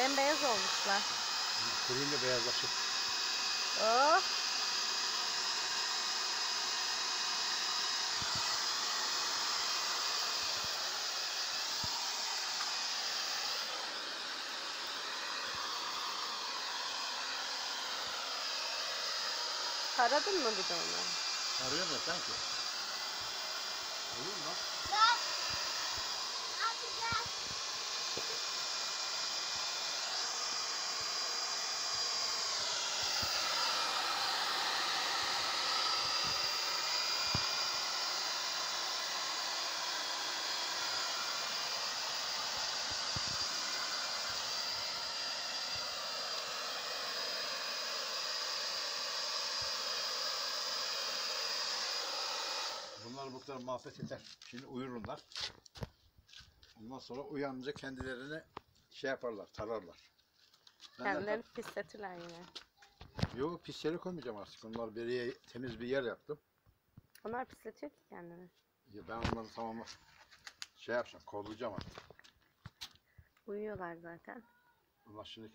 Bembeyaz olmuşlar. Kuruyunca beyazlaşır. Oh. Taradın mı bir de onu? Arıyor mu sanki? Olur mu? Bunlar bu kadar muhabbet yeter. Şimdi uyurlar. Ondan sonra uyanınca kendilerini şey yaparlar, tararlar. Kendilerini pisletirler yine. Yok, pis yere koymayacağım artık. Onlar beriye temiz bir yer yaptım. Onlar pisletiyor ki kendini. Ya ben onları tamamen şey yapacağım, kollayacağım artık. Uyuyorlar zaten. Bunlar şimdi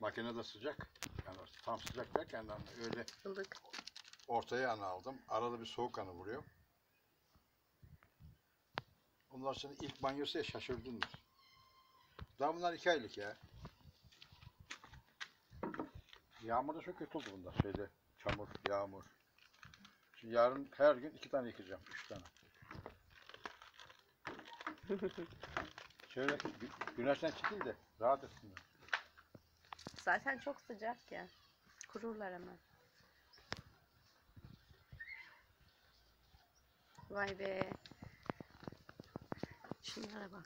makinede sıcak. Yani tam sıcak derken yani öyle Ilık. ortaya ana aldım. Arada bir soğuk kanı vuruyor. Onlar şimdi ilk banyosu ya, şaşırdınlar. Daha bunlar 2 aylık ya. Yağmur da çok kötü oldu bunda. Şeyde çamur, yağmur. Şimdi yarın her gün 2 tane yıkayacağım, 3 tane. Şöyle güneşten çekil de rahat etsinler. Zaten çok sıcak ya. Kururlar hemen. Vay be. Şunlara bak.